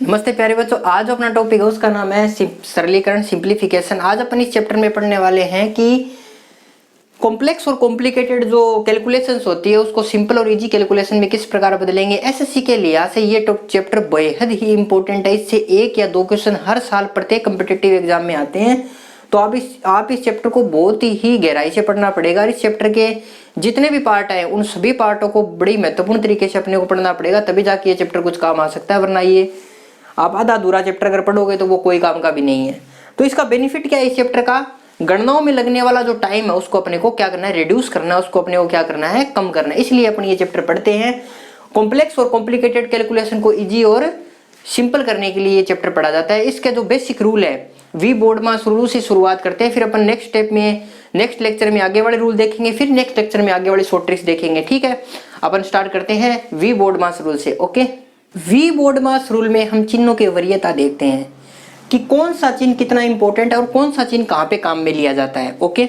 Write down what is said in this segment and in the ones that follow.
नमस्ते प्यारे बच्चों, आज जो अपना टॉपिक है उसका नाम है सरलीकरण, सिंप्लीफिकेशन। आज अपन इस चैप्टर में पढ़ने वाले हैं कि कॉम्प्लेक्स और कॉम्प्लिकेटेड जो कैलकुलेशंस होती है उसको सिंपल और इजी कैलकुलेशन में किस प्रकार बदलेंगे। एसएससी के लिहाज से ये चैप्टर बेहद ही इंपॉर्टेंट है। इससे एक या दो क्वेश्चन हर साल प्रत्येक कम्पिटिटिव एग्जाम में आते हैं, तो आप इस चैप्टर को बहुत ही गहराई से पढ़ना पड़ेगा। और इस चैप्टर के जितने भी पार्ट हैं उन सभी पार्टों को बड़ी महत्वपूर्ण तरीके से अपने को पढ़ना पड़ेगा, तभी जाके ये चैप्टर कुछ काम आ सकता है। वरना ये आप आधा अधूरा चैप्टर अगर पढ़ोगे तो वो कोई काम का भी नहीं है। तो इसका बेनिफिट क्या है इस चैप्टर का, गणनाओं में लगने वाला जो टाइम है उसको अपने को क्या करना है, रिड्यूस करना है, उसको अपने को क्या करना है, कम करना है। इसलिए अपन ये चैप्टर पढ़ते हैं। कॉम्प्लेक्स और कॉम्प्लिकेटेड कैलकुलेशन को इजी और सिंपल करने के लिए ये चैप्टर पढ़ा जाता है। इसका जो बेसिक रूल है वी बोर्ड मास रूल से शुरुआत करते हैं, फिर अपन नेक्स्ट स्टेप में नेक्स्ट लेक्चर में आगे वाले रूल देखेंगे, फिर नेक्स्ट लेक्चर में आगे वाली शॉर्ट ट्रिक्स देखेंगे। ठीक है, अपन स्टार्ट करते हैं वी बोर्ड मास रूल से। Okay, V BODMAS rule में हम चिन्हों की वरीयता देखते हैं कि कौन सा चिन्ह कितना इंपॉर्टेंट है और कौन सा चिन्ह कहाँ पे काम में लिया जाता है। ओके,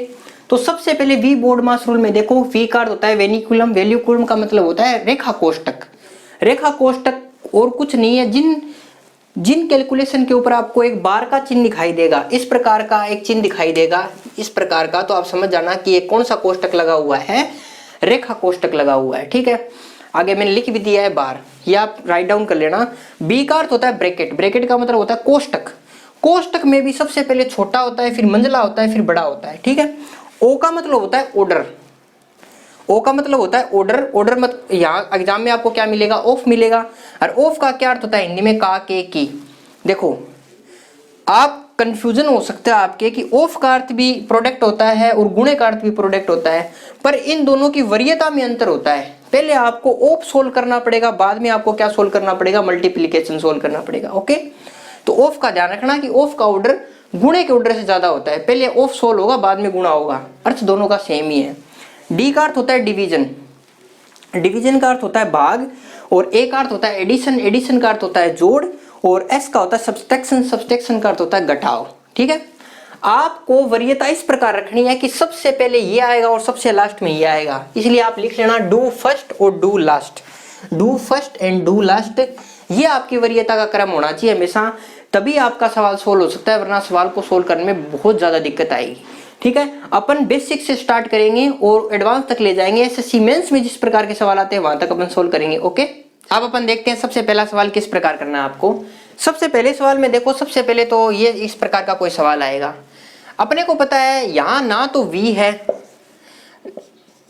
तो सबसे पहले वी बोर्ड मास रूल में देखो, वी का अर्थ होता है वेनिकुलम, वेल्यूकुलम का मतलब होता है रेखा कोष्टक। रेखा कोष्टक और कुछ नहीं है, जिन कैलकुलेशन के ऊपर आपको एक बार का चिन्ह दिखाई देगा, इस प्रकार का एक चिन्ह दिखाई देगा इस प्रकार का, तो आप समझ जाना कि ये कौन सा कोष्टक लगा हुआ है, रेखा कोष्टक लगा हुआ है। ठीक है, आगे मैंने लिख भी दिया है बार, ये आप राइट डाउन कर लेना। बी का अर्थ होता है ब्रैकेट, ब्रैकेट का मतलब होता है कोष्टक। कोष्टक में भी सबसे पहले छोटा होता है, फिर मंझला होता है, फिर बड़ा होता है। ठीक है, ओ का मतलब होता है ऑर्डर, ओ का मतलब होता है ऑर्डर। ऑर्डर मत यहाँ एग्जाम में आपको क्या मिलेगा, ऑफ मिलेगा। और ऑफ का क्या अर्थ होता है हिंदी में, का के की। देखो आप कंफ्यूजन हो सकता है आपके कि ऑफ का अर्थ भी प्रोडक्ट होता है और गुणे का अर्थ भी प्रोडक्ट होता है, पर इन दोनों की वरीयता में अंतर होता है। पहले आपको ऑफ सोल्व करना पड़ेगा, बाद में आपको क्या सोल्व करना पड़ेगा, मल्टीप्लिकेशन सोल्व करना पड़ेगा। ओके, तो ऑफ का ध्यान रखना कि ऑफ का ऑर्डर गुणे के ऑर्डर से ज्यादा होता है। पहले ऑफ सोल्व होगा, बाद में गुणा होगा, अर्थ दोनों का सेम ही है। डी का अर्थ होता है डिवीजन, डिवीजन का अर्थ होता है भाग, और ए का अर्थ होता है एडिशन, एडिशन का अर्थ होता है जोड़, और एस का होता है सब्सट्रैक्शन, सब्सट्रैक्शन का अर्थ होता है घटाव। ठीक है, आपको वरीयता इस प्रकार रखनी है कि सबसे पहले ये आएगा और सबसे लास्ट में ये आएगा, इसलिए आप लिख लेना डू फर्स्ट और do last, do first and do last. ये आपकी वरीयता का क्रम होना चाहिए हमेशा, तभी आपका सवाल सोल्व हो सकता है, वरना सवाल को सोल्व करने में बहुत ज्यादा दिक्कत आएगी। ठीक है, अपन बेसिक से स्टार्ट करेंगे और एडवांस तक ले जाएंगे। एसएससी मेंस में जिस प्रकार के सवाल आते हैं वहां तक अपन सोल्व करेंगे। ओके, अब अपन देखते हैं सबसे पहला सवाल किस प्रकार करना है आपको। सबसे पहले सवाल में देखो, सबसे पहले तो ये इस प्रकार का कोई सवाल आएगा। अपने को पता है यहां ना तो v है,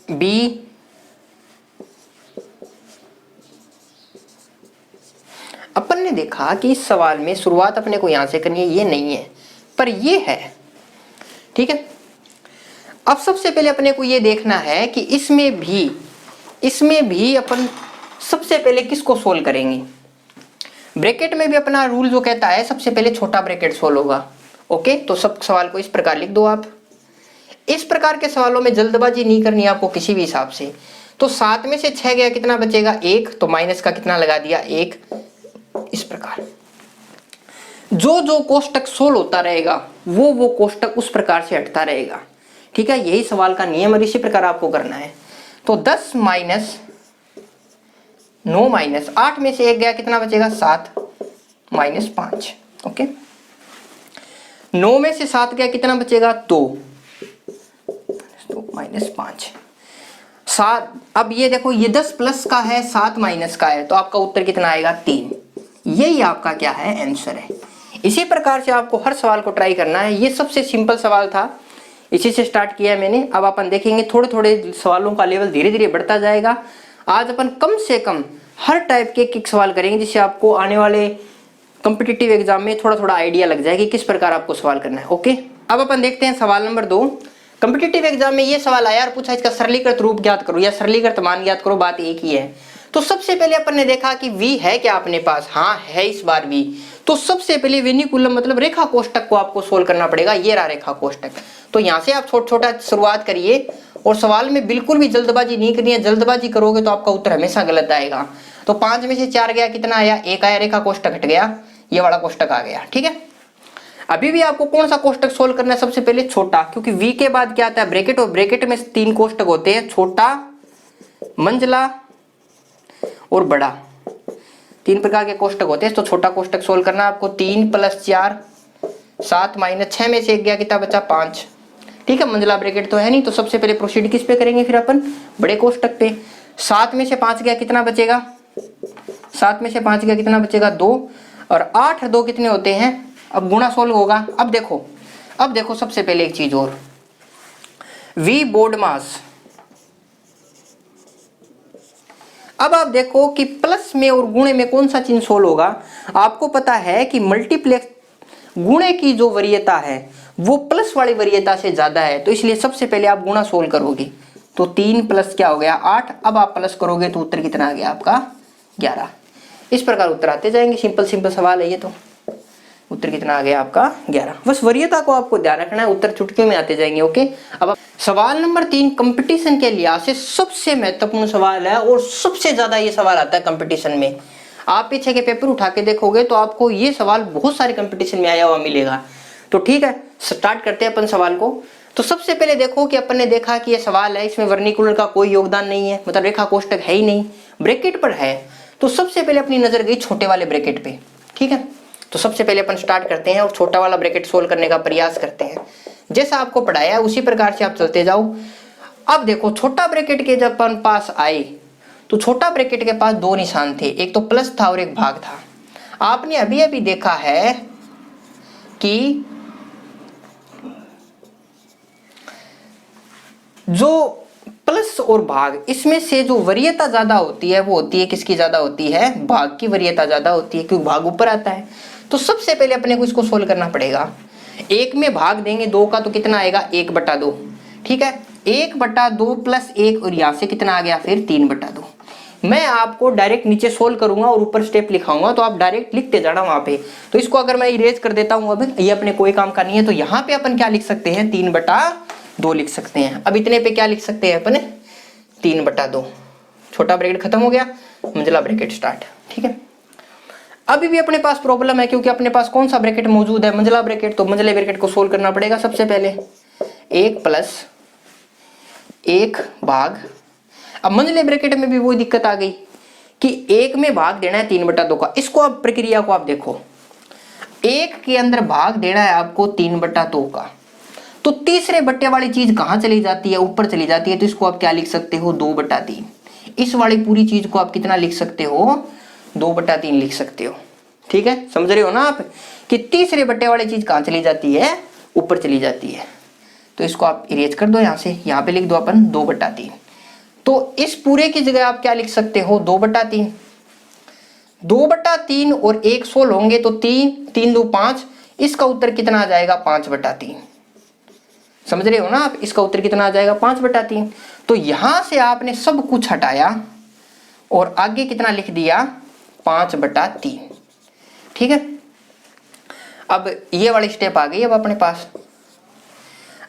b अपन ने देखा कि इस सवाल में शुरुआत अपने को यहां से करनी है, ये नहीं है पर ये है। ठीक है, अब सबसे पहले अपने को ये देखना है कि इसमें भी अपन सबसे पहले किसको सोल्व करेंगे। ब्रैकेट में भी अपना रूल जो कहता है सबसे पहले छोटा ब्रैकेट सोल्व होगा। ओके, तो सब सवाल को इस प्रकार लिख दो आप। इस प्रकार के सवालों में जल्दबाजी नहीं करनी आपको किसी भी हिसाब से। तो 7 में से 6 गया, कितना बचेगा 1, तो माइनस का कितना लगा दिया 1। इस प्रकार जो जो कोष्टक सोल्व होता रहेगा वो कोष्टक उस प्रकार से हटता रहेगा। ठीक है, यही सवाल का नियम और इसी प्रकार आपको करना है। तो 10 माइनस 9 माइनस 8 में से 1 गया, कितना बचेगा 7 माइनस 5। ओके, 9 में से 7 गया, कितना बचेगा 2 माइनस 5 7। अब ये देखो, ये 10 प्लस का है, 7 माइनस का है, तो आपका उत्तर कितना आएगा 3। यही आपका क्या है, आंसर है। इसी प्रकार से आपको हर सवाल को ट्राई करना है। ये सबसे सिंपल सवाल था, इसी से स्टार्ट किया मैंने। अब अपन देखेंगे थोड़े थोड़े सवालों का लेवल धीरे धीरे बढ़ता जाएगा। आज अपन कम से कम हर टाइप के एक सवाल करेंगे, जिससे आपको आने वाले कॉम्पिटिटिव एग्जाम में थोड़ा थोड़ा आइडिया लग जाएगी किस प्रकार आपको सवाल करना है। ओके, अब अपन देखते हैं सवाल नंबर 2। कॉम्पिटिटिव एग्जाम में ये सवाल आया और पूछा इसका सरलीकृत रूप ज्ञात करो या सरलीकृत मान ज्ञात करो, बात एक ही है। तो सबसे पहले अपन ने देखा कि v है क्या अपने पास, हाँ है इस बार v। तो सबसे पहले वेनिकुलम मतलब रेखा कोष्टक को आपको सोल्व करना पड़ेगा। ये रहा रेखा कोष्टक, तो यहाँ से आप छोटा शुरुआत करिए और सवाल में बिल्कुल भी जल्दबाजी नहीं करनी है। जल्दबाजी करोगे तो आपका उत्तर हमेशा गलत आएगा। तो 5 में से 4 गया, कितना आया 1 आया, रेखा कोष्टक हट गया, ये वाला कोष्टक आ गया। ठीक है, अभी भी आपको कौन सा कोष्टक सोल्व करना है, सबसे पहले छोटा, क्योंकि v के बाद क्या आता है ब्रैकेट, और ब्रैकेट में 3 कोष्टक होते हैं, छोटा, मंझला और बड़ा। तीन प्रकार के कोष्टक होते हैं, तो छोटा कोष्टक सोल्व करना आपको। 3 + 4 7 - 6 में से 1 गया, कितना बचा 5। ठीक है, मंझला ब्रैकेट तो है नहीं, तो सबसे पहले प्रोसीड किस पे करेंगे फिर अपन, बड़े कोष्टक पे। 7 में से 5 गया, कितना बचेगा 7 में से 5 गया, कितना बचेगा 2, और 8 और 2 कितने होते हैं। अब गुणा सोल्व होगा। अब देखो सबसे पहले एक चीज और, वी बोर्ड मास। अब आप देखो कि प्लस में और गुणे में कौन सा चिन्ह सोल्व होगा। आपको पता है कि मल्टीप्लेक्स गुणे की जो वरीयता है वो प्लस वाली वरीयता से ज्यादा है, तो इसलिए सबसे पहले आप गुणा सोल्व करोगे। तो 3 प्लस क्या हो गया 8। अब आप प्लस करोगे तो उत्तर कितना आ गया आपका 11। इस प्रकार उत्तर आते जाएंगे। सिंपल सवाल है ये, तो उत्तर कितना आ गया आपका 11। बस वरीयता को आपको ध्यान रखना है, उत्तर चुटकियों में आते जाएंगे। ओके, अब सवाल नंबर 3 कंपटीशन के लिहाज से सबसे महत्वपूर्ण सवाल है और सबसे ज्यादा ये सवाल आता है कंपटीशन में। आप पीछे के पेपर उठा के देखोगे तो आपको ये सवाल बहुत सारे कंपटीशन में आया हुआ मिलेगा। तो ठीक है, स्टार्ट करते हैं अपन सवाल को। तो सबसे पहले देखो कि अपन ने देखा कि ये सवाल है, इसमें वर्निकुलर का कोई योगदान नहीं है, मतलब रेखा कोष्टक है ही नहीं, ब्रैकेट पर है। तो सबसे पहले अपनी नजर गई छोटे वाले ब्रैकेट पे। ठीक है, तो सबसे पहले अपन स्टार्ट करते हैं और छोटा वाला ब्रैकेट सोल्व करने का प्रयास करते हैं। जैसा आपको पढ़ाया है उसी प्रकार से आप चलते जाओ। अब देखो छोटा ब्रैकेट के जब अपन पास आए तो छोटा ब्रैकेट के पास 2 निशान थे, एक तो प्लस था और एक भाग था। आपने अभी अभी देखा है कि जो प्लस और भाग, इसमें से जो वरीयता ज्यादा होती है वो होती है किसकी ज्यादा होती है, भाग की वरीयता ज्यादा होती है, क्योंकि भाग ऊपर आता है। तो सबसे पहले अपने को इसको सोल्व करना पड़ेगा। 1 में भाग देंगे 2 का तो कितना आएगा 1/2। ठीक है, 1/2 + 1 और यहाँ से कितना आ गया फिर 3/2। मैं आपको डायरेक्ट नीचे सोल्व करूंगा और ऊपर स्टेप लिखाऊंगा, तो आप डायरेक्ट लिखते जाना वहां पे। तो इसको अगर मैं इरेज कर देता हूं, अब ये अपने कोई काम का नहीं है, तो यहाँ पे अपन क्या लिख सकते हैं 3/2 लिख सकते हैं। अब इतने पे क्या लिख सकते हैं अपन 3/2। छोटा ब्रैकेट खत्म हो गया, मंझला ब्रैकेट स्टार्ट। ठीक है, अभी भी अपने पास प्रॉब्लम है क्योंकि अपने पास कौन सा ब्रैकेट मौजूद है, मंझला ब्रैकेट। तो मंझले ब्रैकेट को सोल्व करना पड़ेगा सबसे पहले। 1 + 1 भाग। अब मंझले ब्रैकेट में भी वही दिक्कत आ गई कि 1 में भाग देना है 3/2 का। इसको आप प्रक्रिया को आप देखो, 1 के अंदर भाग देना है आपको 3/2 का, तो तीसरे बट्टे वाली चीज कहां चली जाती है, ऊपर चली जाती है। तो इसको आप क्या लिख सकते हो 2/3। इस वाली पूरी चीज को आप कितना लिख सकते हो 2/3 लिख सकते हो। ठीक है, समझ रहे हो ना आप कि तीसरे बट्टे वाली चीज कहां चली जाती है, ऊपर चली जाती है। तो इसको आप इरेज कर दो, यहां से यहां पे लिख दो अपन 2/3। तो इस पूरे की जगह आप क्या लिख सकते हो 2/3। 2/3 और 1 16 होंगे तो 3 2 5। इसका उत्तर कितना आ जाएगा 5/3। समझ रहे हो ना आप, इसका उत्तर कितना आ जाएगा 5/3। तो यहां से आपने सब कुछ हटाया और आगे कितना लिख दिया 5/3। ठीक है, अब ये वाली स्टेप आ गई अब अपने पास।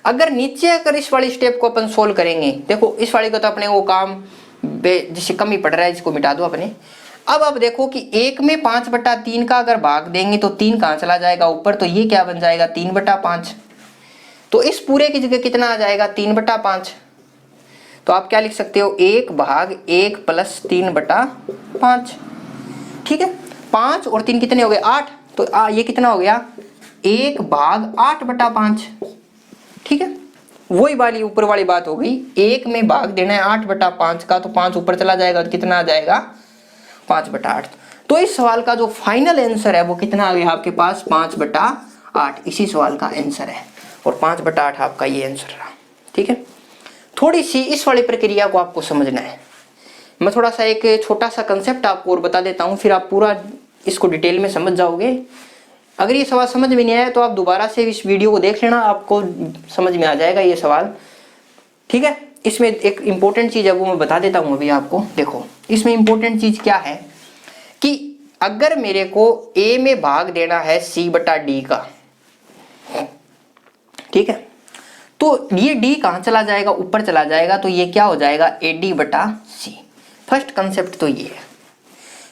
अगर नीचे अगर इस वाली स्टेप को अपन सोल्व करेंगे, देखो इस वाली का तो अपने वो काम जिससे कम ही पड़ रहा है, इसको मिटा दो अपने। अब देखो कि 1 में 5/3 का अगर भाग देंगे तो 3 कहां चला जाएगा ऊपर, तो ये क्या बन जाएगा 3/5। तो इस पूरे की जगह कितना आ जाएगा 3/5। तो आप क्या लिख सकते हो 1 भाग 1 + 3/5। ठीक है, 5 और 3 कितने हो गए 8। तो ये कितना हो गया 1 भाग 8/5। ठीक है, वही वाली ऊपर वाली बात हो गई। 1 में भाग देना है 8/5 का, तो 5 ऊपर चला जाएगा तो कितना आ जाएगा 5/8। तो इस सवाल का जो फाइनल आंसर है वो कितना आ गया आपके पास 5/8। इसी सवाल का आंसर है और 5/8 आपका ये आंसर रहा। ठीक है, थोड़ी सी इस वाली प्रक्रिया को आपको समझना है। मैं थोड़ा सा एक छोटा सा कंसेप्ट आपको और बता देता हूँ, फिर आप पूरा इसको डिटेल में समझ जाओगे। अगर ये सवाल समझ में नहीं आया तो आप दोबारा से इस वीडियो को देख लेना, आपको समझ में आ जाएगा ये सवाल। ठीक है, इसमें एक इंपॉर्टेंट चीज है वो मैं बता देता हूँ अभी आपको। देखो इसमें इंपॉर्टेंट चीज क्या है कि अगर मेरे को A में भाग देना है C/D का, ठीक है, तो ये D कहां चला जाएगा ऊपर चला जाएगा, तो ये क्या हो जाएगा AD/C। फर्स्ट कंसेप्ट तो ये है।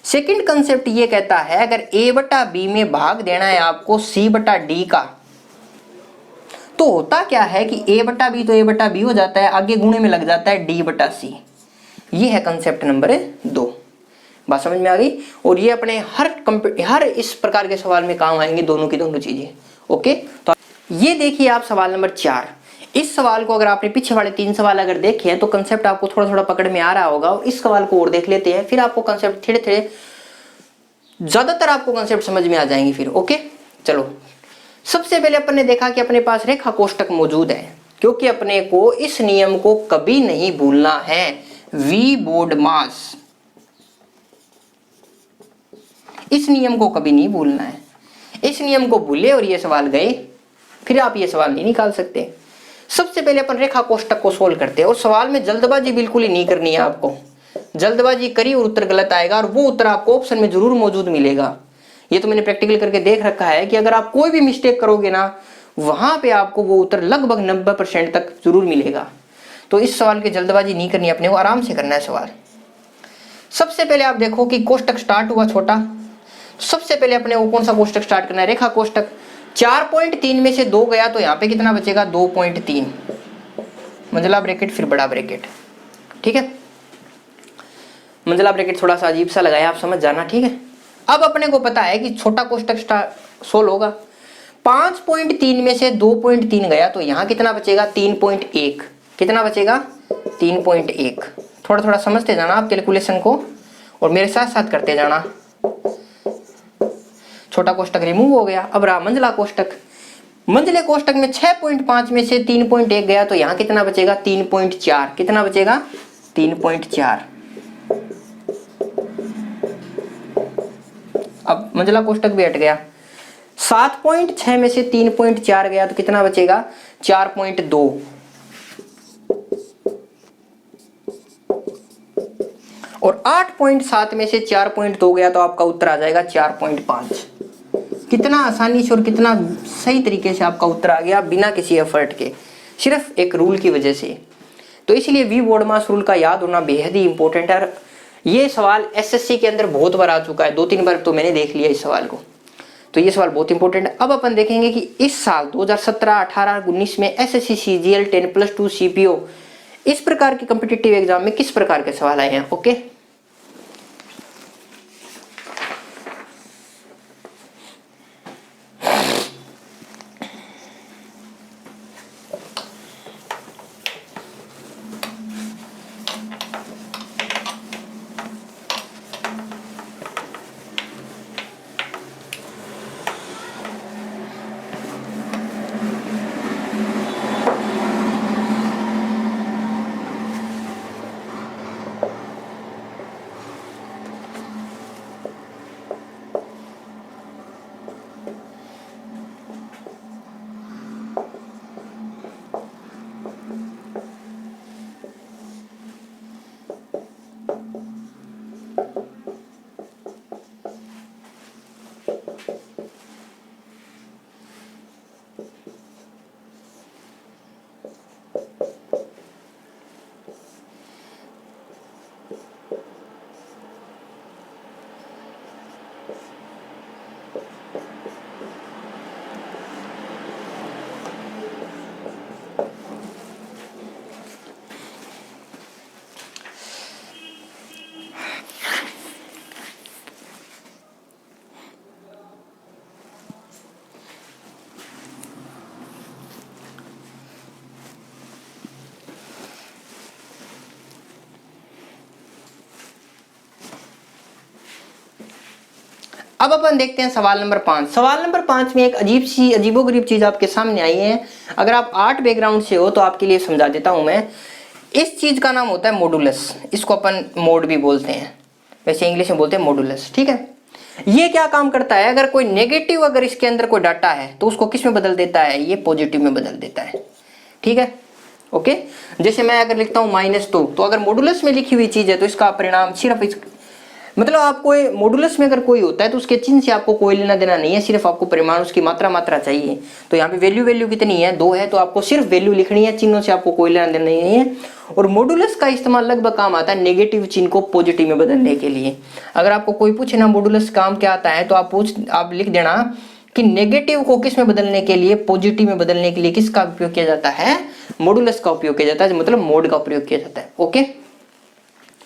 सेकंड कंसेप्ट ये कहता है अगर A/B में भाग देना है आपको C/D का, तो होता क्या है कि A/B तो A/B हो जाता है, आगे गुणे में लग जाता है D/C। ये है कंसेप्ट नंबर 2। बात समझ में आ गई। और ये अपने हर इस प्रकार के सवाल में काम आएंगे दोनों की दोनों चीजें। ओके, तो ये देखिए आप सवाल नंबर 4। इस सवाल को अगर आपने पीछे वाले 3 सवाल अगर देखे हैं तो कंसेप्ट आपको थोड़ा थोड़ा पकड़ में आ रहा होगा। और इस सवाल को और देख लेते हैं, फिर आपको कंसेप्ट धीरे धीरे ज्यादातर आपको कंसेप्ट समझ में आ जाएंगे फिर। ओके, चलो सबसे पहले अपन ने देखा कि अपने पास रेखा कोष्टक मौजूद है, क्योंकि अपने को इस नियम को कभी नहीं भूलना है। वी बोर्ड मास, इस नियम को कभी नहीं भूलना है। इस नियम को भूले और ये सवाल गए, फिर आप ये सवाल नहीं निकाल सकते। सबसे पहले अपन रेखा कोष्टक को सोल्व करते हैं। और सवाल में जल्दबाजी बिल्कुल ही नहीं करनी है आपको। जल्दबाजी करी और उत्तर गलत आएगा, और वो उत्तर आपको ऑप्शन में जरूर मौजूद मिलेगा। ये तो मैंने प्रैक्टिकल करके देख रखा है कि अगर आप कोई भी मिस्टेक करोगे ना, वहां पे आपको वो उत्तर लगभग 90% तक जरूर मिलेगा। तो इस सवाल की जल्दबाजी नहीं करनी, अपने को आराम से करना है सवाल। सबसे पहले आप देखो कि कोष्टक स्टार्ट हुआ छोटा। सबसे पहले अपने को कौन सा कोष्टक स्टार्ट करना है? रेखा कोष्टक। 4.3 में से 2 गया तो यहाँ पे कितना बचेगा? 2.3, मंझला ब्रैकेट फिर बड़ा ब्रैकेट। ठीक है, मंझला ब्रैकेट थोड़ा सा अजीब सा लगाया, आप समझ जाना। ठीक है, अब अपने को पता है कि छोटा कोष्टक सोल्व होगा। 5.3 में से 2.3 गया तो यहाँ कितना बचेगा? 3.1। कितना बचेगा? 3.1। थोड़ा थोड़ा समझते जाना आप कैलकुलेशन को और मेरे साथ साथ करते जाना। छोटा कोष्टक रिमूव हो गया। अब रहा मंझला कोष्टक। मंझले कोष्टक में 6.5 में से 3.1 गया तो यहाँ कितना बचेगा? 3.4। कितना बचेगा? 3.4। अब मंझला कोष्टक भी हट गया। 7.6 में से 3.4 गया तो कितना बचेगा? 4.2। और 8.7 में से 4.2 गया तो आपका उत्तर आ जाएगा 4.5। कितना आसानी से और कितना सही तरीके से आपका उत्तर आ गया, बिना किसी एफर्ट के, सिर्फ एक रूल की वजह से। तो इसलिए वी बोर्ड मास रूल का याद होना बेहद ही इंपॉर्टेंट है। ये सवाल एसएससी के अंदर बहुत बार आ चुका है, 2-3 बार तो मैंने देख लिया इस सवाल को। तो ये सवाल बहुत इंपॉर्टेंट है। अब अपन देखेंगे कि इस साल 2017, 18, 19 में एसएससी सीजीएल 10+2 सीपीओ इस प्रकार के कॉम्पिटिटिव एग्जाम में किस प्रकार के सवाल आए हैं। ओके, अब अपन देखते हैं सवाल नंबर 5। सवाल नंबर 5 में एक अजीबोगरीब चीज आपके सामने आई है। अगर आप आर्ट बैकग्राउंड से हो तो आपके लिए समझा देता हूं मैं। इस चीज का नाम होता है मॉडुलस। इसको अपन मोड भी बोलते हैं, वैसे इंग्लिश में बोलते हैं मॉडुलस। ठीक है, ये क्या काम करता है? अगर कोई नेगेटिव अगर इसके अंदर कोई डाटा है तो उसको किस में बदल देता है? ये पॉजिटिव में बदल देता है। ठीक है, ओके। जैसे मैं अगर लिखता हूं -2, तो अगर मॉडुलस में लिखी हुई चीज है तो इसका परिणाम सिर्फ इस, मतलब आपको मॉडुलस में अगर कोई होता है तो उसके चिन्ह से आपको कोई लेना देना नहीं है, सिर्फ आपको परिमाण उसकी मात्रा चाहिए। तो यहाँ पे वैल्यू कितनी है? 2 है, तो आपको सिर्फ वैल्यू लिखनी है, चिन्हों से आपको कोई लेना देना नहीं है। और मॉडुलस का इस्तेमाल लगभग काम आता है नेगेटिव चिन्ह को पॉजिटिव में बदलने के लिए। अगर आपको कोई पूछे ना मॉडुलस काम क्या आता है, तो आप लिख देना कि नेगेटिव को किस में बदलने के लिए, पॉजिटिव में बदलने के लिए किसका उपयोग किया जाता है? मॉडुलस का उपयोग किया जाता है, मतलब मोड का प्रयोग किया जाता है। ओके,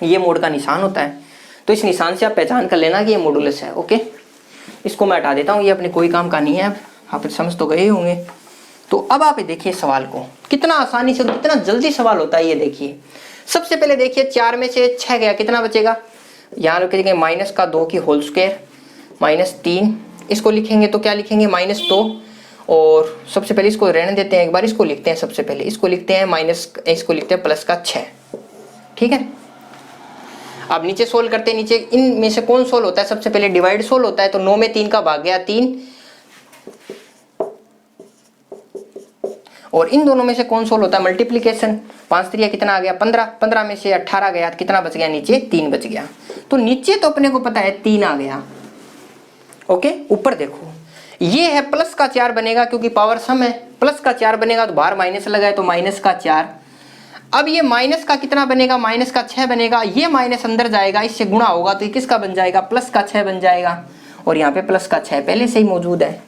ये मोड का निशान होता है। तो इस निशान से आप पहचान कर लेना कि ये मॉडुलस है। ओके, इसको मैं हटा देता हूँ, ये अपने कोई काम का नहीं है, आप समझ तो गए होंगे। तो अब आप देखिए सवाल को, कितना आसानी से कितना जल्दी सवाल होता है ये देखिए। सबसे पहले देखिए 4 में से 6 गया, कितना बचेगा, यहाँ लिखेंगे -2 की होल स्क्वायर -3, इसको लिखेंगे तो क्या लिखेंगे -2, और सबसे पहले इसको रहने देते हैं, एक बार इसको लिखते हैं, सबसे पहले इसको लिखते हैं इसको लिखते हैं +6, ठीक है। अब नीचे सोल्व करते हैं, नीचे इन में से कौन सोल्व होता है, सबसे पहले डिवाइड सोल्व होता है, तो 9 में 3 का भाग गया 3, और इन दोनों में से कौन सोल्व होता है, मल्टीप्लीकेशन, 5 3 कितना आ गया 15, 15 में से 18 गया, कितना बच गया, नीचे 3 बच गया। तो नीचे तो अपने को पता है 3 आ गया। ओके, ऊपर देखो ये है +4 बनेगा, क्योंकि पावर सम है, +4 बनेगा तो बाहर माइनस लगा है तो -4। अब ये माइनस का कितना बनेगा, -6 बनेगा, ये माइनस अंदर जाएगा, इससे गुणा होगा तो ये किसका बन जाएगा, +6 बन जाएगा, और यहाँ पे +6 पहले से ही मौजूद है।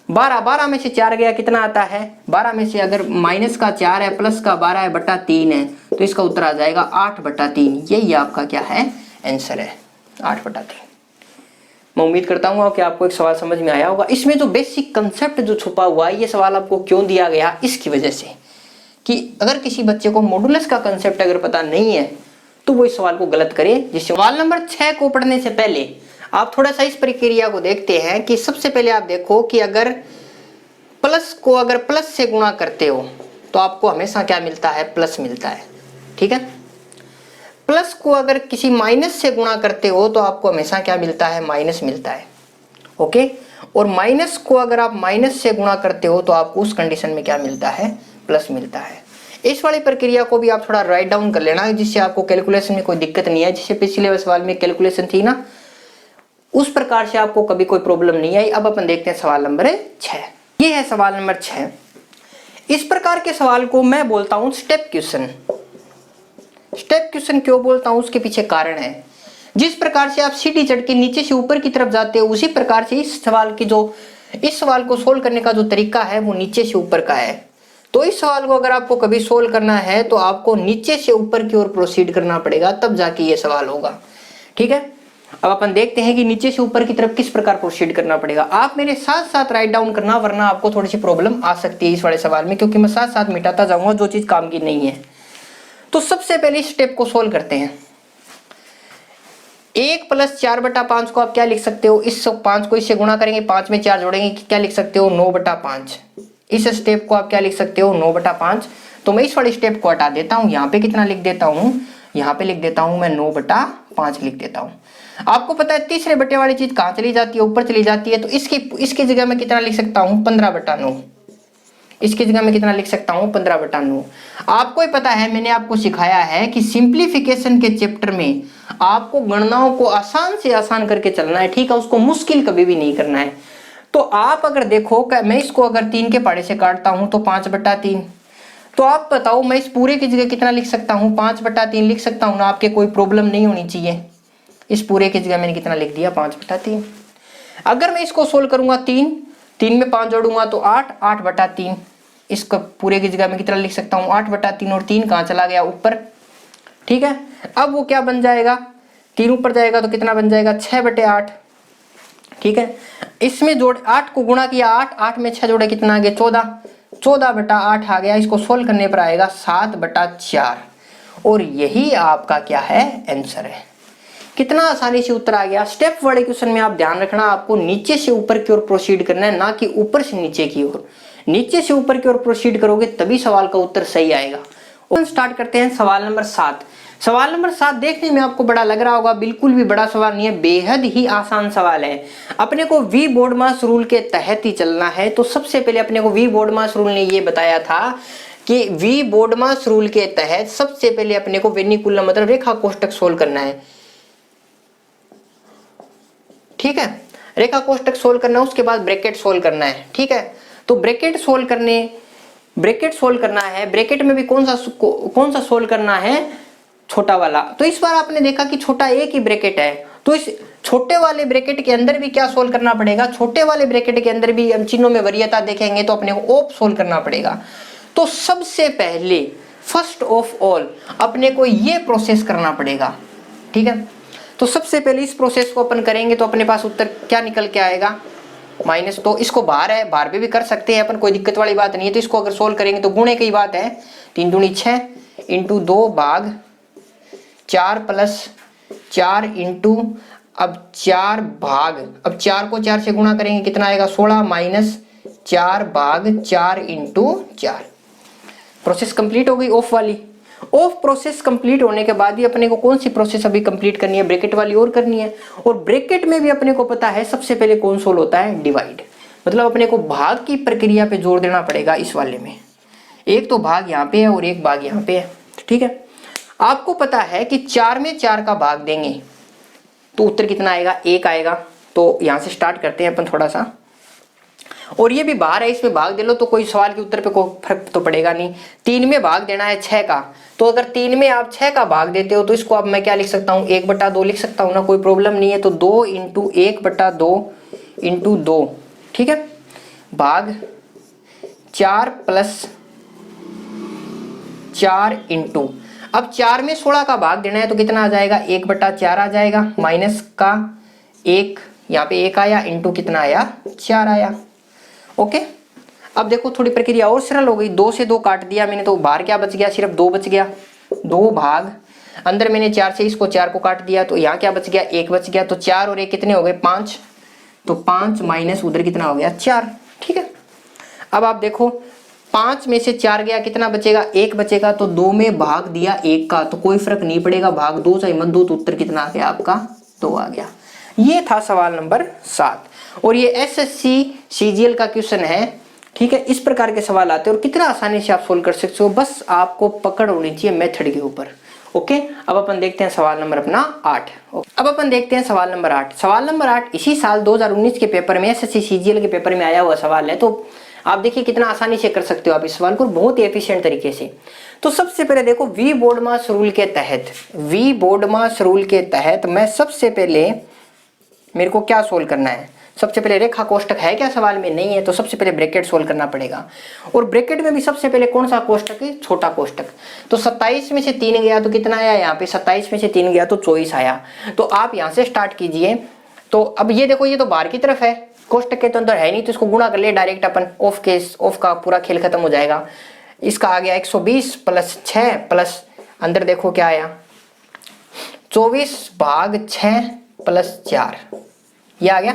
12 में से 4 गया, कितना आता है, 12 में से अगर -4 है +12 है बटा 3 है, तो इसका उत्तर आ जाएगा 8/3। यही आपका क्या है, आंसर है 8/3। मैं उम्मीद करता हूँ कि आपको एक सवाल समझ में आया होगा। इसमें जो बेसिक कंसेप्ट जो छुपा हुआ है, ये सवाल आपको क्यों दिया गया, इसकी वजह से कि अगर किसी बच्चे को मॉडुलस का कंसेप्ट अगर पता नहीं है तो वो इस सवाल को गलत करे। जिस सवाल नंबर 6 को पढ़ने से पहले आप थोड़ा सा इस प्रक्रिया को देखते हैं कि सबसे पहले आप देखो कि अगर प्लस को अगर प्लस से गुणा करते हो तो आपको हमेशा क्या मिलता है, प्लस मिलता है, ठीक है। प्लस को अगर किसी माइनस से गुणा करते हो तो आपको हमेशा क्या मिलता है, माइनस मिलता है। ओके, और माइनस को अगर आप माइनस से गुणा करते हो तो आपको उस कंडीशन में क्या मिलता है, प्लस मिलता है। इस वाली प्रक्रिया को भी आप थोड़ा राइट डाउन कर लेना, जिससे आपको कैलकुलेशन में कोई दिक्कत नहीं है। जैसे पिछले सवाल में कैलकुलेशन थी ना, उस प्रकार से आपको कभी कोई प्रॉब्लम नहीं आई। अब अपन देखते हैं सवाल नंबर 6। ये है सवाल नंबर 6। इस प्रकार के सवाल को मैं बोलता हूं स्टेप क्वेश्चन। स्टेप क्वेश्चन क्यों बोलता हूं, उसके पीछे कारण है। जिस प्रकार से आप सीढ़ी चढ़ के नीचे से ऊपर की तरफ जाते हो, उसी प्रकार से इस सवाल को सोल्व करने का जो तरीका है वो नीचे से ऊपर का है। तो इस सवाल को अगर आपको कभी सोल्व करना है तो आपको नीचे से ऊपर की ओर प्रोसीड करना पड़ेगा, तब जाके ये सवाल होगा, ठीक है। अब अपन देखते हैं कि नीचे से ऊपर की तरफ किस प्रकार प्रोसीड करना पड़ेगा। आप मेरे साथ साथ राइट डाउन करना, वरना आपको थोड़ी सी प्रॉब्लम आ सकती है इस वाले सवाल में, क्योंकि मैं साथ साथ मिटाता जाऊंगा जो चीज काम की नहीं है। तो सबसे पहले इस स्टेप को सोल्व करते हैं। 1 + 4/5 को आप क्या लिख सकते हो, इस 5 को इससे गुणा करेंगे, 5 में 4 जोड़ेंगे, क्या लिख सकते हो, 9/5। इस स्टेप को आप क्या लिख सकते हो, 9/5। तो मैं इस वाले स्टेप को हटा देता हूं, यहाँ पे कितना लिख देता हूं, यहाँ पे लिख देता हूं मैं 9/5 लिख देता हूं। आपको पता है तीसरे बटे वाली चीज कहाँ चली जाती है, ऊपर चली जाती है। तो इसकी जगह में कितना लिख सकता हूँ, 15/9। इसकी जगह में कितना लिख सकता हूँ, 15/9। आपको ही पता है, मैंने आपको सिखाया है कि सिंप्लीफिकेशन के चैप्टर में आपको गणनाओं को आसान से आसान करके चलना है, ठीक है, उसको मुश्किल कभी भी नहीं करना है। तो आप अगर देखो, मैं इसको अगर 3 के पहाड़े से काटता हूं तो 5/3। तो आप बताओ मैं इस पूरे की जगह कितना लिख सकता हूं, 5/3 लिख सकता हूं ना, आपके कोई प्रॉब्लम नहीं होनी चाहिए। इस पूरे की जगह मैंने कितना लिख दिया, 5/3। अगर मैं इसको सोल्व करूंगा 3 में 5 जोड़ूंगा तो 8/3। इसको पूरे की जगह में कितना लिख सकता हूँ, 8/3, और 3 कहाँ चला गया, ऊपर, ठीक है। अब वो क्या बन जाएगा, 3 ऊपर जाएगा तो कितना बन जाएगा, 6/8, ठीक है। इसमें जोड़ 8 को गुणा किया, 8 में 6 जोड़े, कितना आ गया, 14/8 आ गया। इसको सोल्व करने पर आएगा 7/4, और यही आपका क्या है, आंसर है। कितना आसानी से उत्तर आ गया। स्टेप वाले क्वेश्चन में आप ध्यान रखना, आपको नीचे से ऊपर की ओर प्रोसीड करना है, ना कि ऊपर से नीचे की ओर। नीचे से ऊपर की ओर प्रोसीड करोगे तभी सवाल का उत्तर सही आएगा। और स्टार्ट करते हैं सवाल नंबर 7। सवाल नंबर 7 देखने में आपको बड़ा लग रहा होगा, बिल्कुल भी बड़ा सवाल नहीं है, बेहद ही आसान सवाल है। अपने को वी बोर्डमास रूल के तहत ही चलना है। तो सबसे पहले अपने को वी बोर्डमास रूल ने ये बताया था कि वी बोर्डमास रूल के तहत सबसे पहले अपने को वेनिकुलम मतलब रेखा कोष्ठक सोल्व करना है, ठीक है। रेखा कोष्ठक सोल्व करना है, उसके बाद ब्रैकेट सोल्व करना है, ठीक है। तो ब्रैकेट सोल्व करना है। ब्रैकेट में भी कौन सा सोल्व करना है, छोटा वाला। तो इस बार आपने देखा कि छोटा एक ही ब्रैकेट है, तो इस छोटे वाले ब्रैकेट के अंदर भी क्या सोल्व करना पड़ेगा, छोटे वाले ब्रैकेट के अंदर भी हम चिन्हों में वरीयता देखेंगे तो अपने को ऑफ सोल्व करना पड़ेगा। तो सबसे पहले फर्स्ट ऑफ ऑल अपने को ये प्रोसेस करना पड़ेगा, ठीक है। तो सबसे पहले इस प्रोसेस को अपन करेंगे तो अपने पास उत्तर क्या निकल के आएगा, माइनस। तो इसको बाहर है, बाहर पे भी कर सकते हैं अपन, कोई दिक्कत वाली बात नहीं है। तो इसको अगर सोल्व करेंगे तो गुणे की बात है, 3 दूनी 6 इंटू 2 भाग 4 प्लस 4 इंटू अब 4 भाग, अब 4 को 4 से गुणा करेंगे कितना आएगा 16 माइनस 4 भाग 4 इंटू 4। प्रोसेस कंप्लीट हो गई ऑफ वाली। ऑफ प्रोसेस कंप्लीट होने के बाद ही अपने को कौन सी प्रोसेस अभी कंप्लीट करनी है, ब्रैकेट वाली और करनी है। और ब्रैकेट में भी अपने को पता है सबसे पहले कौन सोल्व होता है, डिवाइड। मतलब अपने को भाग की प्रक्रिया पे जोर देना पड़ेगा इस वाले में। एक तो भाग यहाँ पे है और एक भाग यहाँ पे है, ठीक है। आपको पता है कि 4 में 4 का भाग देंगे तो उत्तर कितना आएगा, 1 आएगा। तो यहाँ से स्टार्ट करते हैं अपन थोड़ा सा। और ये भी बाहर है, इसमें भाग दे लो तो कोई सवाल के उत्तर पे कोई फर्क तो पड़ेगा नहीं। 3 में भाग देना है 6 का, तो अगर 3 में आप 6 का भाग देते हो तो इसको अब मैं क्या लिख सकता हूँ, 1/2 लिख सकता हूँ ना, कोई प्रॉब्लम नहीं है। तो 2 इंटू 1/2 इंटू 2, ठीक है, भाग 4 प्लस 4 इंटू, अब 4 में 16 का भाग देना है तो कितना आ जाएगा, 1/4 आ जाएगा, माइनस का 1, यहाँ पे 1 आया, इंटू कितना आया 4 आया। ओके, अब देखो थोड़ी प्रक्रिया और सरल हो गई। 2 से 2 काट दिया मैंने तो बाहर क्या बच गया, सिर्फ 2 बच गया। 2 भाग अंदर मैंने 4 से इसको 4 को काट दिया तो यहाँ क्या बच गया, 1 बच गया। तो 4 और 1 कितने हो गए, 5। तो 5 माइनस उधर कितना हो गया 4, ठीक है। अब आप देखो 5 में से 4 गया, कितना बचेगा, 1 बचेगा। तो 2 में भाग दिया 1 का तो कोई फर्क नहीं पड़ेगा, भाग 2 चाहे मत दो, तो उत्तर कितना आ गया आपका 2 आ गया। ये था सवाल नंबर 7 और ये एसएससी सीजीएल का क्वेश्चन है, ठीक है। इस प्रकार के सवाल आते हैं और कितना आसानी से आप सोल्व कर सकते हो, बस आपको पकड़ होनी चाहिए मेथड के ऊपर। ओके, अब अपन देखते हैं सवाल नंबर अपना 8। अब अपन देखते हैं सवाल नंबर 8। सवाल नंबर 8 इसी साल 2019 के पेपर में, एसएससी सीजीएल के पेपर में आया हुआ सवाल है। तो आप देखिए कितना आसानी से कर सकते हो आप इस सवाल को, बहुत ही एफिशिएंट तरीके से। तो सबसे पहले देखो वी बोर्डमास रूल के तहत, वी बोर्डमास रूल के तहत मैं सबसे पहले मेरे को क्या सोल्व करना है, सबसे पहले रेखा कोष्टक है क्या सवाल में, नहीं है। तो सबसे पहले ब्रैकेट सोल्व करना पड़ेगा। और ब्रैकेट में भी सबसे पहले कौन सा कोष्टक है, छोटा कोष्टक। तो 27 में से 3 गया तो कितना आया, यहाँ पे 27 में से 3 गया तो 24 आया। तो आप यहाँ से स्टार्ट कीजिए। तो अब ये देखो, ये तो बाहर की तरफ है, कोष्टक के तो अंदर है नहीं, तो इसको गुणा कर ले direct upon, of case of का पूरा खेल खत्म हो जाएगा। इसका आ गया 120 प्लस 6 प्लस अंदर देखो क्या आया, 24 भाग 6 प्लस 4, ये आ गया।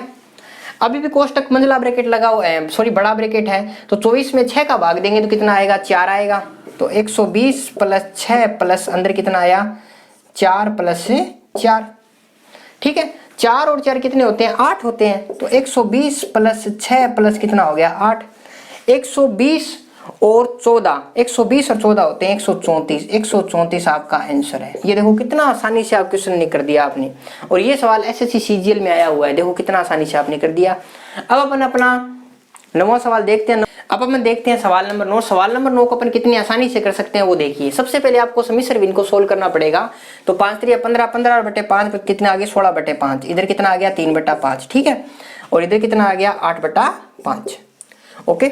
अभी भी कोष्टक मंझला ब्रैकेट लगा हुआ है, सॉरी बड़ा ब्रैकेट है। तो 24 में 6 का भाग देंगे तो कितना आएगा, 4 आएगा। तो 120 प्लस 6 प्लस अंदर कितना आया, 4 प्लस 4, ठीक है। 4 और 4 कितने होते हैं, 8 होते हैं। तो 120 प्लस 6 प्लस कितना हो गया 8। 120 और 14, 120 और 14 होते हैं 134। 134 आपका आंसर है। ये देखो कितना आसानी से आप क्वेश्चन ने कर दिया आपने। और ये सवाल एसएससी सीजीएल में आया हुआ है, देखो कितना आसानी से आपने कर दिया। अब अपन अपना 9वां सवाल देखते हैं। अब अपन देखते हैं सवाल नंबर 9। सवाल नंबर 9 को अपन कितनी आसानी से कर सकते हैं वो देखिए। सबसे पहले आपको समीकरण विन को सोल्व करना पड़ेगा। तो 5 3 15, 15/5 कितना आ गया 16/5, इधर कितना आ गया 3/5, ठीक है। और इधर कितना आ गया 8/5, ओके।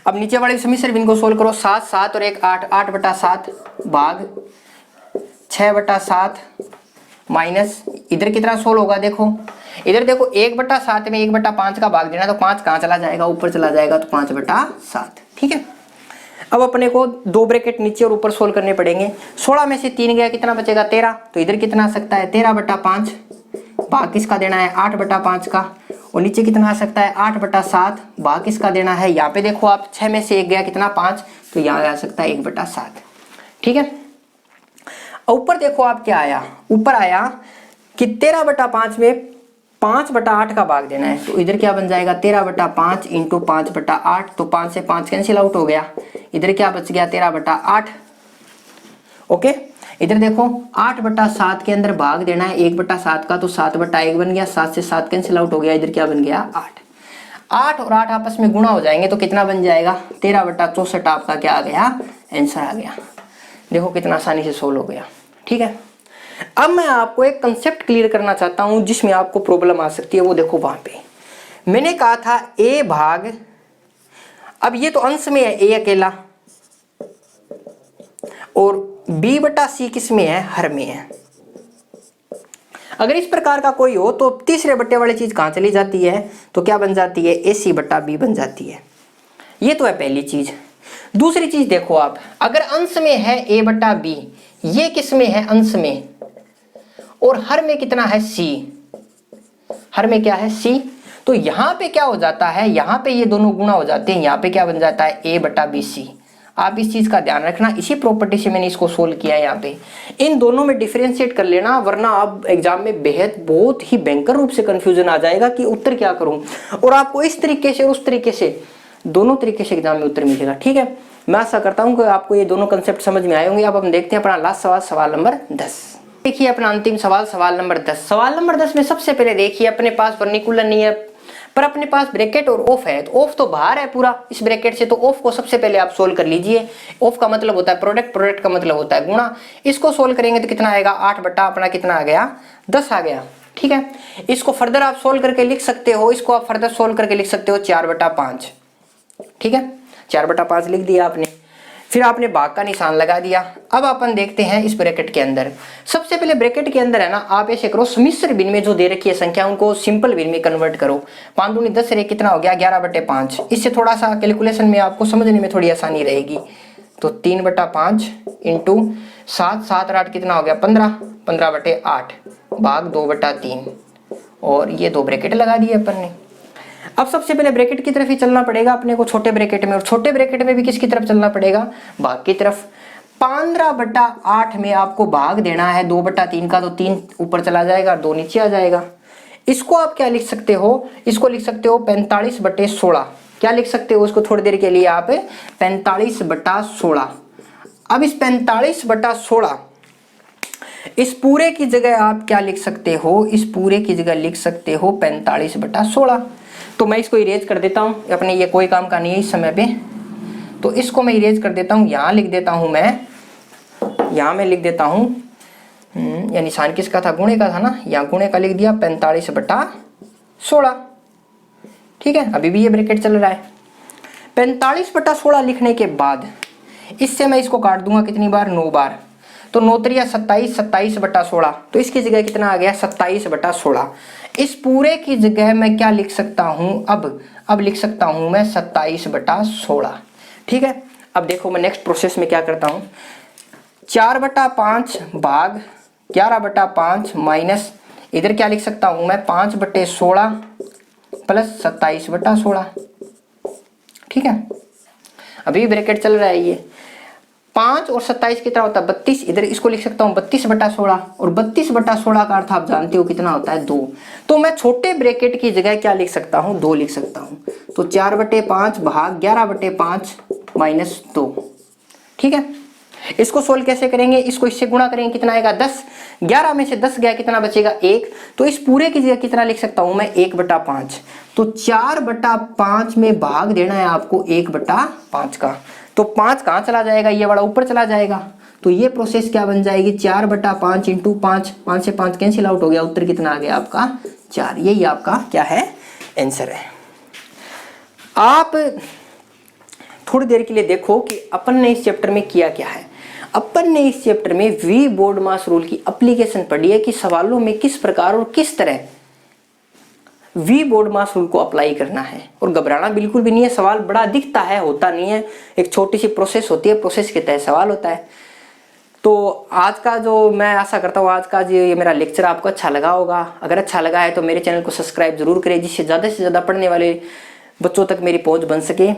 अब नीचे वाले समीकरण विन को सोल्व करो। 7 7 और 1 8, 8/7 भाग 6/7 माइनस इधर कितना सोल्व होगा, देखो इधर देखो 1/7 में 1/5 का भाग देना, तो 5 कहाँ चला जाएगा, ऊपर चला जाएगा, तो 5/7, ठीक है। अब अपने को 2 ब्रैकेट नीचे और ऊपर सोल्व करने पड़ेंगे। 16 में से 3 गया कितना बचेगा 13। तो इधर कितना आ सकता है 13/5, भाग किसका देना है 8/5 का। और नीचे कितना आ सकता है 8/7, भाग किसका देना है, यहाँ पे देखो आप 6 में से 1 गया कितना 5, तो यहाँ आ सकता है 1/7, ठीक है। ऊपर देखो आप क्या आया, ऊपर आया कि 13/5 में 5/8 का भाग देना है। तो इधर क्या बन जाएगा 13/5 इंटू 5/8, तो 5 से 5 कैंसिल आउट हो गया। इधर क्या बच गया 13/8, ओके। इधर देखो 8/7 के अंदर भाग देना है 1/7 का, तो 7/1 बन गया। 7 से 7 कैंसिल आउट हो गया, इधर क्या बन गया 8। 8 और 8 आपस में गुणा हो जाएंगे तो कितना बन जाएगा 13/64 आपका क्या आ गया आंसर आ गया। देखो कितना आसानी से सोल्व हो गया, ठीक है। अब मैं आपको एक कंसेप्ट क्लियर करना चाहता हूं जिसमें आपको प्रॉब्लम आ सकती है, वो देखो वहां पे मैंने कहा था a भाग, अब ये तो अंश में है a अकेला और b/c किस में है, हर में है। अगर इस प्रकार का कोई हो तो तीसरे बट्टे वाली चीज कहाँ चली जाती है, तो क्या बन जाती है, AC बटा B बन जाती है। ये तो है पहली चीज। दूसरी चीज देखो आप, अगर अंश में है A बटा B, ये किस में है, अंश में, और हर में कितना है, C, हर में क्या है, C, तो यहां पे क्या हो जाता है, यहां पे ये दोनों गुणा हो जाते हैं, यहां पे क्या बन जाता है, A बटा B C। आप इस चीज का ध्यान रखना, इसी प्रॉपर्टी से मैंने इसको सोल्व किया है। यहाँ पे इन दोनों में डिफरेंशिएट कर लेना, वरना आप एग्जाम में बेहद बहुत ही भयंकर रूप से कंफ्यूजन आ जाएगा कि उत्तर क्या करूं, और आपको इस तरीके से और उस तरीके से दोनों तरीके से एग्जाम में उत्तर मिलेगा। ठीक है, मैं आशा करता हूं कि आपको ये दोनों कंसेप्ट समझ में आए होंगे। अब हम देखते हैं अपना लास्ट सवाल, सवाल नंबर 10। देखिए अपना अंतिम सवाल, सवाल नंबर 10। सवाल नंबर 10 में सबसे पहले देखिए अपने पास वर्निकुलर नहीं है, पर अपने पास ब्रैकेट और ऑफ है, तो ऑफ तो बाहर है पूरा इस ब्रैकेट से, तो ऑफ को सबसे पहले आप सोल्व कर लीजिए। ऑफ का मतलब होता है प्रोडक्ट, प्रोडक्ट का मतलब होता है गुणा। इसको सोल्व करेंगे तो कितना आएगा, 8 बटा अपना कितना आ गया, 10 आ गया। ठीक है, इसको फर्दर आप सोल्व करके लिख सकते हो, इसको आप फर्दर सोल्व करके लिख सकते हो 4 बटा 5। ठीक है, 4 बटा 5 लिख दिया आपने, फिर आपने भाग का निशान लगा दिया। अब अपन देखते हैं इस ब्रैकेट के अंदर, सबसे पहले ब्रैकेट के अंदर है ना, आप ऐसे करो, सम्मिश्र भिन्न में जो दे रखी है संख्या उनको सिंपल भिन्न में कन्वर्ट करो। 5 दूनी 10 रे कितना हो गया, 11 बटे 5। इससे थोड़ा सा कैलकुलेशन में आपको समझने में थोड़ी आसानी रहेगी। तो 3 बटा 5 इंटू 7, 7 और 8 कितना हो गया, 15, 15 बटे 8 भाग 2 बटा 3, और ये 2 ब्रैकेट लगा दिए अपन ने। अब सबसे पहले ब्रैकेट की तरफ ही चलना पड़ेगा अपने को, छोटे ब्रैकेट में, और छोटे ब्रैकेट में भी किसकी तरफ चलना पड़ेगा, भाग की तरफ। 15 बटा 8 में आपको भाग देना है 2 बटा 3 का, तो 3 ऊपर चला जाएगा और 2 नीचे आ जाएगा। इसको आप क्या लिख सकते हो, इसको लिख सकते हो 45 बटे 16। क्या लिख सकते हो इसको, थोड़ी देर के लिए आप 45 बटा 16। अब इस 45 बटा 16 इस पूरे की जगह आप क्या लिख सकते हो, इस पूरे की जगह लिख सकते हो 45 बटा 16। तो मैं इसको इरेज कर देता हूँ, अपने ये कोई काम का नहीं है इस समय पे, तो इसको मैं इरेज कर देता हूँ। यहाँ लिख देता हूँ मैं, यहाँ मैं लिख देता हूँ, या निशान किसका था, गुणे का था ना, यहाँ गुणे का लिख दिया 45 बटा 16। ठीक है, अभी भी ये ब्रैकेट चल रहा है। 45 बटा 16 लिखने के बाद इससे मैं इसको काट दूंगा कितनी बार, 9 बार, तो 9 त्रिया 27, 27 बटा 16, तो इसकी जगह कितना आ गया, 27 बटा 16। इस पूरे की जगह मैं क्या लिख सकता हूं, अब लिख सकता हूं मैं 27 बटा 16। ठीक है, अब देखो मैं नेक्स्ट प्रोसेस में क्या करता हूं, 4 बटा 5 भाग 11 बटा 5 माइनस, इधर क्या लिख सकता हूं मैं, 5 बटे 16 प्लस 27 बटा 16। ठीक है, अभी ब्रैकेट चल रहा है ये। 5 और 27 कितना होता है, 32, इधर इसको लिख सकता हूँ 32 बटा 16, और 32 बटा 16 का अर्थ आप जानते हो कितना होता है, 2। तो मैं छोटे ब्रैकेट की जगह क्या लिख सकता हूँ, 2 लिख सकता हूँ। तो 4 बटे 5 भाग 11 बटे 5 माइनस 2। ठीक है, इसको सोल्व कैसे करेंगे, इसको इससे गुणा करेंगे, कितना आएगा 10। 11 में से 10 गया, कितना बचेगा 1। तो इस पूरे की जगह कितना लिख सकता हूँ मैं, 1 बटा 5। तो 4 बटा 5 में भाग देना है आपको 1 बटा 5 का, तो 5 कहाँ चला जाएगा, ये वाला ऊपर चला जाएगा। तो ये प्रोसेस क्या बन जाएगी, 4 बटा 5 इंटू 5, 5 से 5 कैंसिल आउट हो गया, उत्तर कितना आ गया आपका 4। यही आपका क्या है, आंसर है। आप थोड़ी देर के लिए देखो कि अपन ने इस चैप्टर में किया क्या है। अपन ने इस चैप्टर में वी बोर्ड मास रूल की एप्लीकेशन पढ़ी है कि सवालों में किस प्रकार और किस तरह वी बोर्ड मास रूल को अप्लाई करना है, और घबराना बिल्कुल भी नहीं है। सवाल बड़ा दिखता है, होता नहीं है, एक छोटी सी प्रोसेस होती है, प्रोसेस के तहत सवाल होता है। तो आज का जो, मैं आशा करता हूँ आज का जो ये मेरा लेक्चर आपको अच्छा लगा होगा। अगर अच्छा लगा है तो मेरे चैनल को सब्सक्राइब जरूर करें, जिससे ज़्यादा से ज़्यादा पढ़ने वाले बच्चों तक मेरी पहुँच बन सके।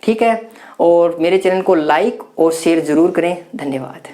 ठीक है, और मेरे चैनल को लाइक और शेयर जरूर करें। धन्यवाद।